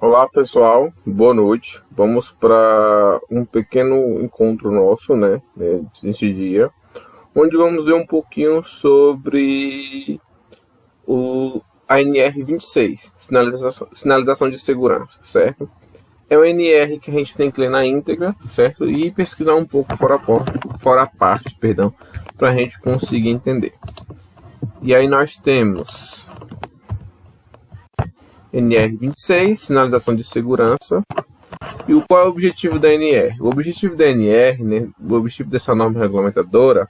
Olá pessoal, boa noite. Vamos para um pequeno encontro nosso, nesse dia, onde vamos ver um pouquinho sobre a NR26, sinalização de segurança, certo? É o NR que a gente tem que ler na íntegra, certo? E pesquisar um pouco fora a parte, para a gente conseguir entender. E aí nós temos NR26, sinalização de segurança. E qual é o objetivo da NR? O objetivo da NR, o objetivo dessa norma regulamentadora,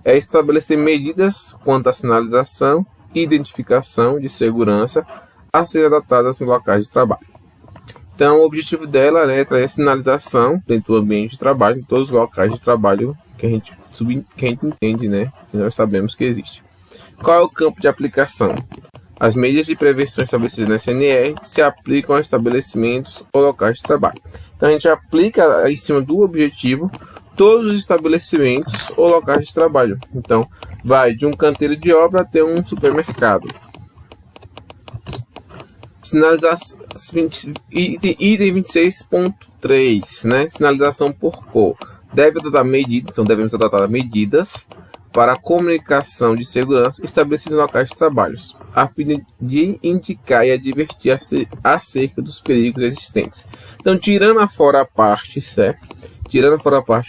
é estabelecer medidas quanto à sinalização e identificação de segurança a serem adaptadas nos locais de trabalho. Então, o objetivo dela é trazer sinalização dentro do ambiente de trabalho, em todos os locais de trabalho que a gente entende, que nós sabemos que existe. Qual é o campo de aplicação? As medidas de prevenção estabelecidas na SNR se aplicam a estabelecimentos ou locais de trabalho. Então, a gente aplica em cima do objetivo todos os estabelecimentos ou locais de trabalho. Então, vai de um canteiro de obra até um supermercado. Sinalização, item 26.3, sinalização por cor. Devemos adotar medidas para a comunicação de segurança estabelecidas em locais de trabalho, a fim de indicar e advertir acerca dos perigos existentes. Então, tirando fora a parte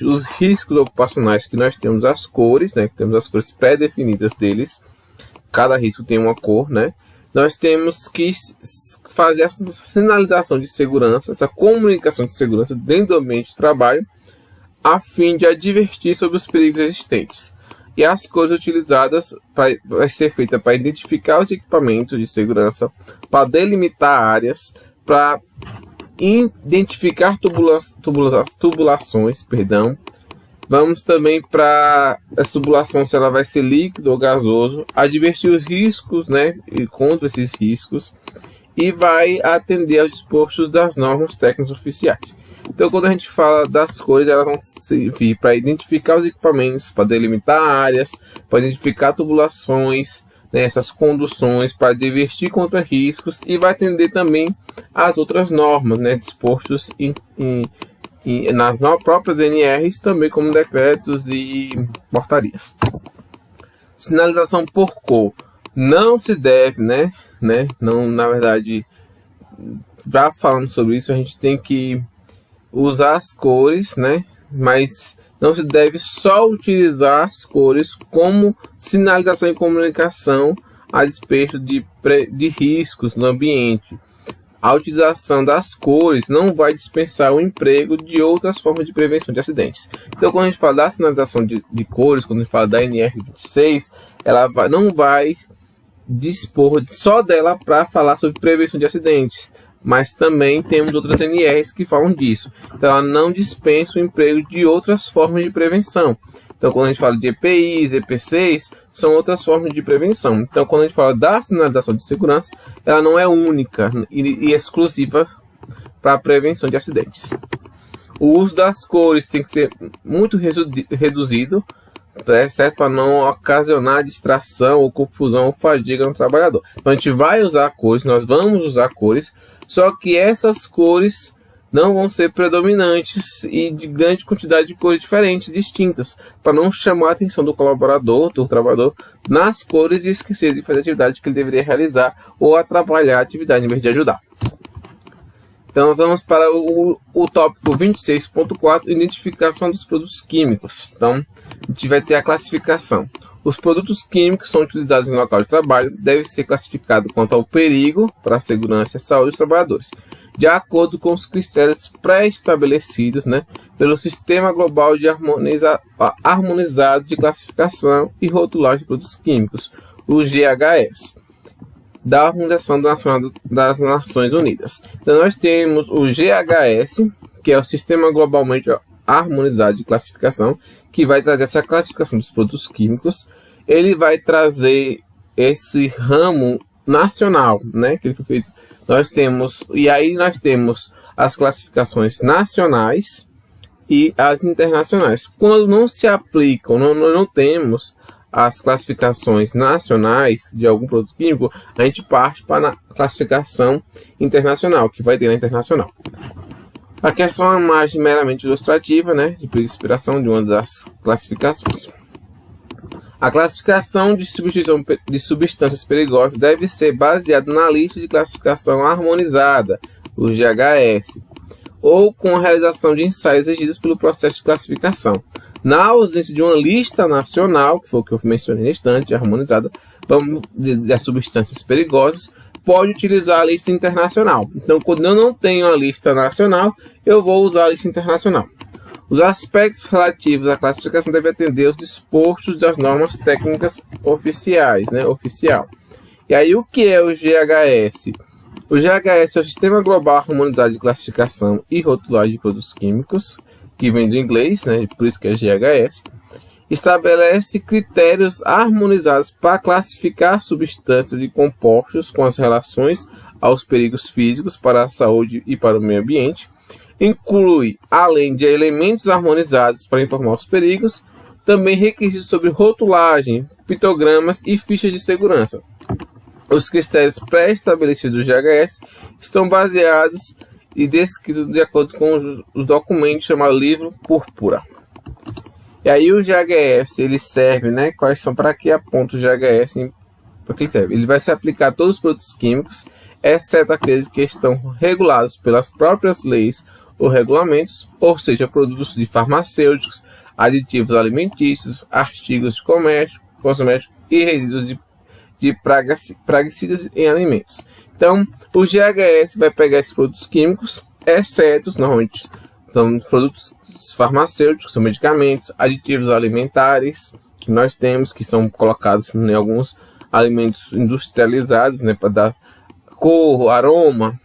os riscos ocupacionais, que nós temos as cores, que temos as cores pré-definidas deles, cada risco tem uma cor, nós temos que fazer essa sinalização de segurança, essa comunicação de segurança dentro do ambiente de trabalho, a fim de advertir sobre os perigos existentes. E as cores utilizadas vai ser feita para identificar os equipamentos de segurança, para delimitar áreas, para identificar tubulações. Vamos também para a tubulação, se ela vai ser líquido ou gasoso, advertir os riscos, e contra esses riscos, e vai atender aos dispostos das normas técnicas oficiais. Então, quando a gente fala das cores, elas vão servir para identificar os equipamentos, para delimitar áreas, para identificar tubulações, essas conduções, para advertir contra riscos, e vai atender também às outras normas, dispostos nas próprias NRs, também como decretos e portarias. Sinalização por cor. Não se deve, não, na verdade, já falando sobre isso, a gente tem que usar as cores, mas não se deve só utilizar as cores como sinalização e comunicação a despeito de riscos no ambiente. A utilização das cores não vai dispensar o emprego de outras formas de prevenção de acidentes. Então, quando a gente fala da sinalização de cores, quando a gente fala da NR26, ela não vai dispor só dela para falar sobre prevenção de acidentes, mas também temos outras NRs que falam disso. Então, ela não dispensa o emprego de outras formas de prevenção. Então, quando a gente fala de EPIs, EPCs, são outras formas de prevenção. Então, quando a gente fala da sinalização de segurança, ela não é única e exclusiva para a prevenção de acidentes. O uso das cores tem que ser muito reduzido, certo? Para não ocasionar distração ou confusão ou fadiga no trabalhador. Então, a gente vai usar cores, nós vamos usar cores, só que essas cores não vão ser predominantes e de grande quantidade de cores diferentes, distintas, para não chamar a atenção do colaborador, do trabalhador, nas cores e esquecer de fazer a atividade que ele deveria realizar ou atrapalhar a atividade em vez de ajudar. Então, vamos para o tópico 26.4, identificação dos produtos químicos. Então, a gente vai ter a classificação. Os produtos químicos são utilizados em local de trabalho, devem ser classificados quanto ao perigo para a segurança e saúde dos trabalhadores, de acordo com os critérios pré-estabelecidos, pelo Sistema Global de Harmonizado de Classificação e Rotulagem de Produtos Químicos, o GHS, da Organização das Nações Unidas. Então, nós temos o GHS, que é o Sistema Globalmente Harmonizado de Classificação, que vai trazer essa classificação dos produtos químicos. Ele vai trazer esse ramo nacional, que ele foi feito. Nós temos as classificações nacionais e as internacionais. Quando não se aplicam, não temos as classificações nacionais de algum produto químico, a gente parte para a classificação internacional, que vai ter na internacional. Aqui é só uma imagem meramente ilustrativa, né, de inspiração de uma das classificações. A classificação de substituição de substâncias perigosas deve ser baseada na lista de classificação harmonizada, o GHS, ou com a realização de ensaios exigidos pelo processo de classificação. Na ausência de uma lista nacional, que foi o que eu mencionei no instante, harmonizada, das substâncias perigosas, pode utilizar a lista internacional. Então, quando eu não tenho a lista nacional, eu vou usar a lista internacional. Os aspectos relativos à classificação devem atender aos dispostos das normas técnicas oficiais, né? Oficial. E aí, o que é o GHS? O GHS é o Sistema Global Harmonizado de Classificação e Rotulagem de Produtos Químicos, que vem do inglês, né? Por isso que é GHS. Estabelece critérios harmonizados para classificar substâncias e compostos com as relações aos perigos físicos para a saúde e para o meio ambiente. Inclui, além de elementos harmonizados para informar os perigos, também requisitos sobre rotulagem, pictogramas e fichas de segurança. Os critérios pré-estabelecidos do GHS estão baseados e descritos de acordo com os documentos chamados Livro Púrpura. E aí o GHS, ele serve, né? Quais são, para que aponta o GHS? Para que ele serve? Ele vai se aplicar a todos os produtos químicos, exceto aqueles que estão regulados pelas próprias leis ou regulamentos, ou seja, produtos de farmacêuticos, aditivos alimentícios, artigos de comércio, cosméticos e resíduos de praguicidas em alimentos. Então, o GHS vai pegar esses produtos químicos, exceto, normalmente, são produtos farmacêuticos, são medicamentos, aditivos alimentares, que nós temos, que são colocados em alguns alimentos industrializados, né, para dar cor, aroma,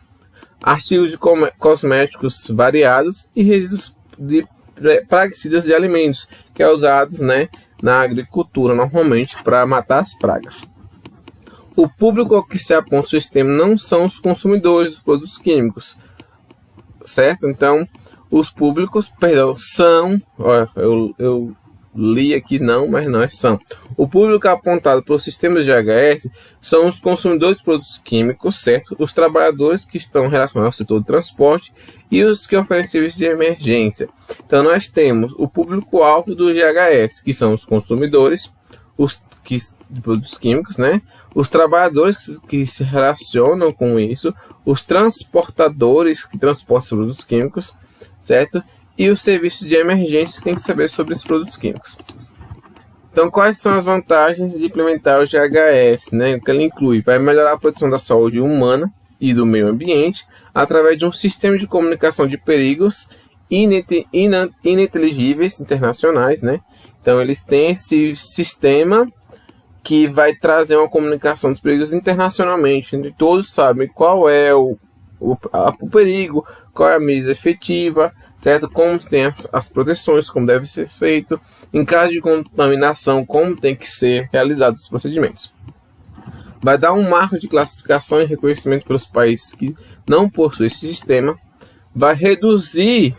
artigos de cosméticos variados e resíduos de praguicidas de alimentos, que é usados, né, na agricultura normalmente para matar as pragas. O público ao que se aponta o sistema não são os consumidores dos produtos químicos, certo? Então, os públicos, são, eu li aqui não, mas nós são. O público apontado pelo sistema de GHS são os consumidores de produtos químicos, certo? Os trabalhadores que estão relacionados ao setor de transporte e os que oferecem serviços de emergência. Então, nós temos o público-alvo do GHS, que são os consumidores, de produtos químicos, né? Os trabalhadores que se relacionam com isso, os transportadores que transportam os produtos químicos, certo? E os serviços de emergência que tem que saber sobre esses produtos químicos. Então, quais são as vantagens de implementar o GHS, né? O que ele inclui? Vai melhorar a proteção da saúde humana e do meio ambiente através de um sistema de comunicação de perigos ininteligíveis internacionais, né? Então, eles têm esse sistema que vai trazer uma comunicação dos perigos internacionalmente, onde todos sabem qual é o perigo, qual é a medida efetiva, certo? Como tem as proteções, como deve ser feito, em caso de contaminação, como tem que ser realizados os procedimentos. Vai dar um marco de classificação e reconhecimento pelos países que não possuem esse sistema, vai reduzir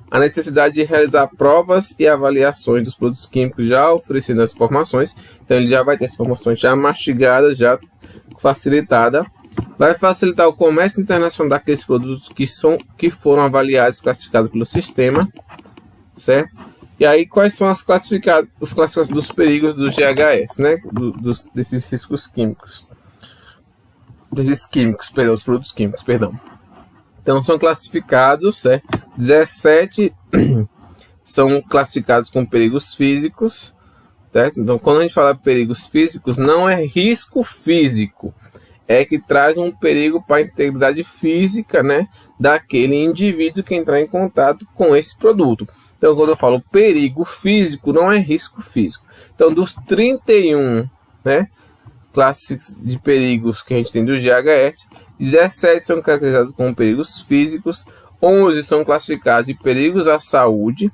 a necessidade de realizar provas e avaliações dos produtos químicos já oferecendo as informações. Então ele já vai ter as informações já mastigadas, já facilitada. Vai facilitar o comércio internacional daqueles produtos que foram avaliados e classificados pelo sistema, certo? E aí quais são as classificações dos perigos do GHS, né? Desses riscos químicos. Os produtos químicos, perdão. Então são classificados, 17 são classificados com perigos físicos, certo? Então quando a gente fala perigos físicos, não é risco físico, é que traz um perigo para a integridade física, né, daquele indivíduo que entrar em contato com esse produto. Então quando eu falo perigo físico, não é risco físico. Então dos 31, né, classes de perigos que a gente tem do GHS, 17 são caracterizados como perigos físicos, 11 são classificados de perigos à saúde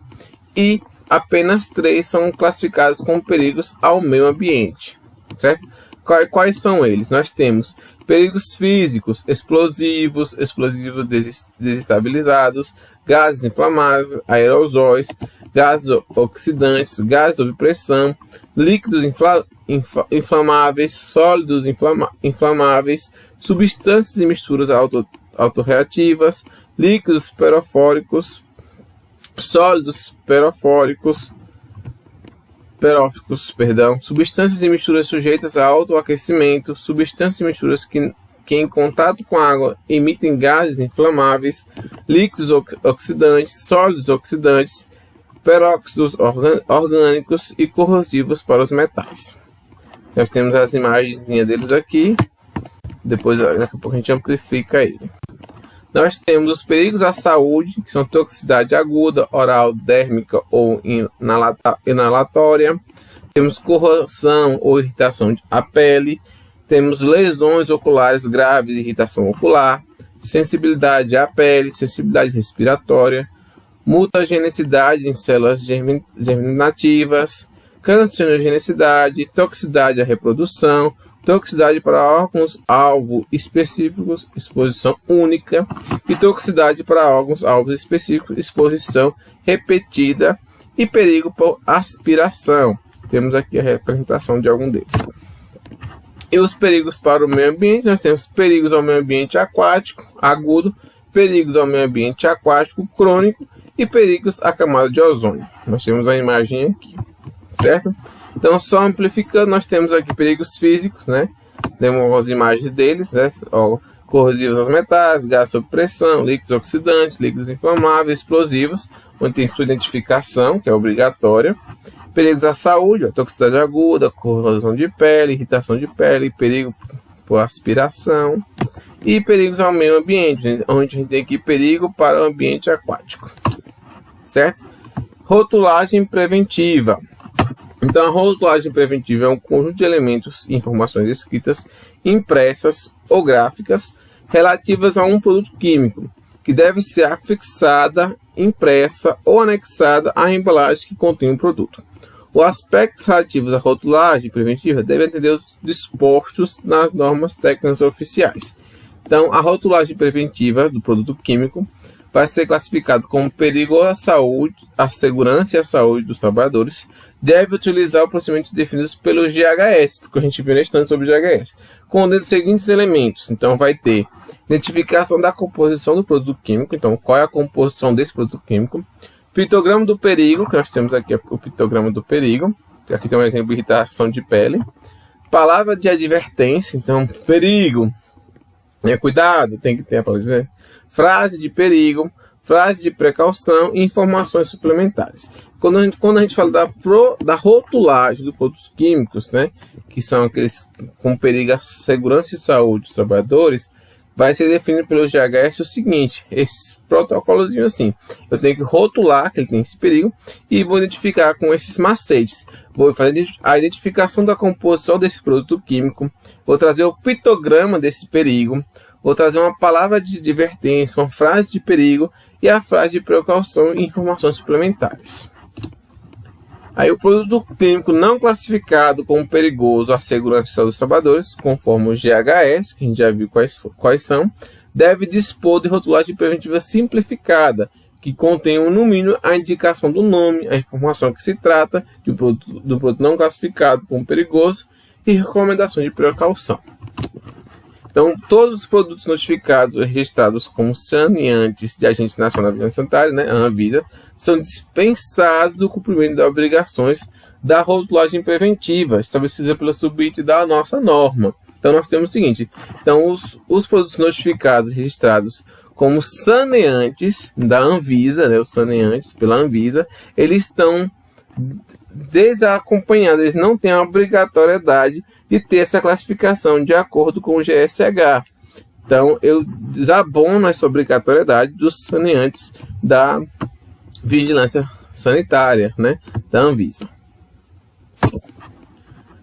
e apenas 3 são classificados como perigos ao meio ambiente, certo? Quais são eles? Nós temos perigos físicos, explosivos desestabilizados, gases inflamáveis, aerosóis, gases oxidantes, gases sob pressão, líquidos inflamáveis, sólidos inflamáveis, substâncias e misturas autorreativas, líquidos peróficos, sólidos peróficos, substâncias e misturas sujeitas a autoaquecimento, substâncias e misturas que em contato com a água emitem gases inflamáveis, líquidos oxidantes, sólidos oxidantes, peróxidos orgânicos e corrosivos para os metais. Nós temos as imagens deles aqui, depois daqui a pouco a gente amplifica ele. Nós temos os perigos à saúde, que são toxicidade aguda, oral, dérmica ou inalatória. Temos corrosão ou irritação à pele. Temos lesões oculares graves, irritação ocular, sensibilidade à pele, sensibilidade respiratória, mutagenicidade em células germinativas, cancerogenicidade, toxicidade à reprodução, toxicidade para órgãos-alvo específicos, exposição única, e toxicidade para órgãos-alvo específicos, exposição repetida, e perigo por aspiração. Temos aqui a representação de algum deles. E os perigos para o meio ambiente, nós temos perigos ao meio ambiente aquático, agudo, perigos ao meio ambiente aquático, crônico, e perigos à camada de ozônio. Nós temos a imagem aqui, certo? Então, só amplificando, nós temos aqui perigos físicos, né? Temos as imagens deles, né? Corrosivos aos metais, gás sob pressão, líquidos oxidantes, líquidos inflamáveis, explosivos, onde tem sua identificação, que é obrigatória. Perigos à saúde, toxicidade aguda, corrosão de pele, irritação de pele, perigo por aspiração. E perigos ao meio ambiente, onde a gente tem aqui perigo para o ambiente aquático, certo? Rotulagem preventiva. Então, a rotulagem preventiva é um conjunto de elementos e informações escritas, impressas ou gráficas relativas a um produto químico, que deve ser afixada, impressa ou anexada à embalagem que contém o produto. Os aspectos relativos à rotulagem preventiva devem atender os dispostos nas normas técnicas oficiais. Então, a rotulagem preventiva do produto químico vai ser classificado como perigo à saúde, à segurança e à saúde dos trabalhadores. Deve utilizar o procedimento definido pelo GHS, porque a gente viu na estante sobre o GHS, contendo os seguintes elementos. Então, vai ter identificação da composição do produto químico, então, qual é a composição desse produto químico, pitograma do perigo, que nós temos aqui o pitograma do perigo, aqui tem um exemplo de irritação de pele, palavra de advertência, então, perigo, cuidado, tem que ter a palavra de advertência, frase de perigo, frase de precaução e informações suplementares. Quando a gente fala da rotulagem dos produtos químicos, né, que são aqueles com perigo à segurança e saúde dos trabalhadores, vai ser definido pelo GHS o seguinte: esses protocolos assim, eu tenho que rotular que ele tem esse perigo e vou identificar com esses macetes. Vou fazer a identificação da composição desse produto químico, vou trazer o pitograma desse perigo, vou trazer uma palavra de advertência, uma frase de perigo e a frase de precaução e informações suplementares. Aí o produto químico não classificado como perigoso à segurança e saúde dos trabalhadores, conforme o GHS, que a gente já viu quais são, deve dispor de rotulagem preventiva simplificada, que contenha no mínimo a indicação do nome, a informação que se trata de um produto não classificado como perigoso e recomendações de precaução. Então, todos os produtos notificados ou registrados como saneantes de Agência Nacional de Vigilância Sanitária, né, Anvisa, são dispensados do cumprimento das obrigações da rotulagem preventiva, estabelecida pela subit da nossa norma. Então, nós temos o seguinte: então, os produtos notificados e registrados como saneantes da Anvisa, né, os saneantes pela Anvisa, eles estão desacompanhados, eles não têm a obrigatoriedade de ter essa classificação de acordo com o GSH. Então, eu desabono essa obrigatoriedade dos saneantes da Vigilância Sanitária, né, da Anvisa.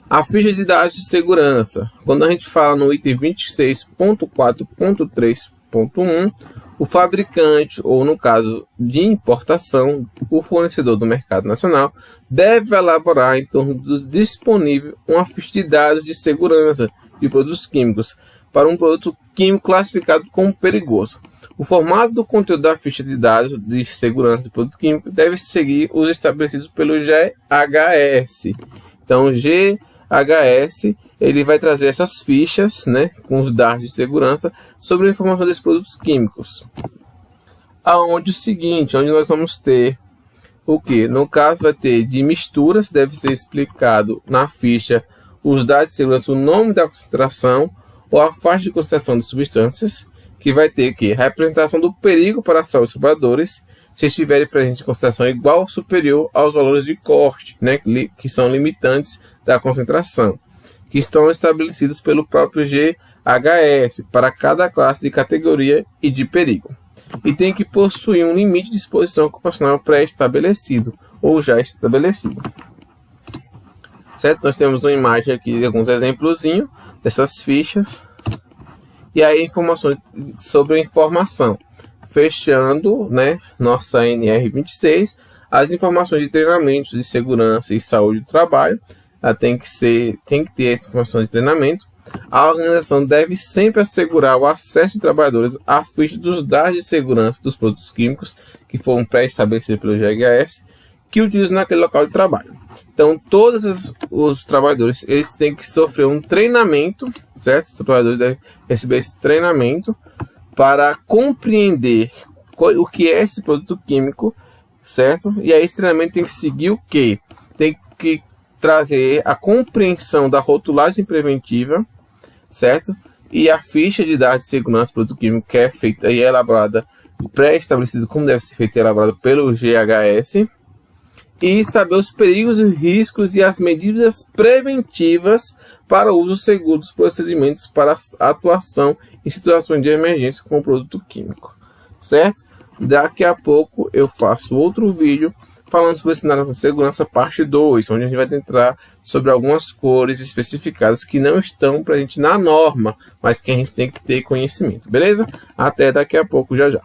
A ficha de dados de segurança. Quando a gente fala no item 26.4.3.1, o fabricante, ou no caso de importação, o fornecedor do mercado nacional, deve elaborar em torno do disponível uma ficha de dados de segurança de produtos químicos para um produto químico classificado como perigoso. O formato do conteúdo da ficha de dados de segurança do produto químico deve seguir os estabelecidos pelo GHS. Então, o GHS ele vai trazer essas fichas, né, com os dados de segurança sobre a informação desses produtos químicos. Onde nós vamos ter o que? No caso, vai ter de misturas, deve ser explicado na ficha os dados de segurança, o nome da concentração ou a faixa de concentração de substâncias, que vai ter que representação do perigo para a saúde dos trabalhadores, se estiverem presentes em concentração igual ou superior aos valores de corte, né, que são limitantes da concentração, que estão estabelecidos pelo próprio GHS para cada classe de categoria e de perigo. E tem que possuir um limite de exposição ocupacional pré-estabelecido ou já estabelecido. Certo? Nós temos uma imagem aqui de alguns exemplozinhos dessas fichas. E aí informações sobre a informação. Fechando, né, nossa NR26, as informações de treinamento de segurança e saúde do trabalho. Ela tem que ter essa informação de treinamento. A organização deve sempre assegurar o acesso de trabalhadores à ficha dos dados de segurança dos produtos químicos que foram pré-estabelecidos pelo GHS que utilizam naquele local de trabalho. Então, todos os trabalhadores eles têm que sofrer um treinamento, certo? Os trabalhadores devem receber esse treinamento para compreender o que é esse produto químico, certo? E aí esse treinamento tem que seguir o quê? Tem que trazer a compreensão da rotulagem preventiva, certo? E a ficha de dados de segurança do produto químico que é feita e elaborada, pré-estabelecido como deve ser feita e elaborada pelo GHS, e saber os perigos e riscos e as medidas preventivas para o uso seguro dos procedimentos para atuação em situações de emergência com o produto químico, certo? Daqui a pouco eu faço outro vídeo falando sobre cenários de segurança parte 2, onde a gente vai entrar sobre algumas cores especificadas que não estão presentes na norma, mas que a gente tem que ter conhecimento, beleza? Até daqui a pouco, já já.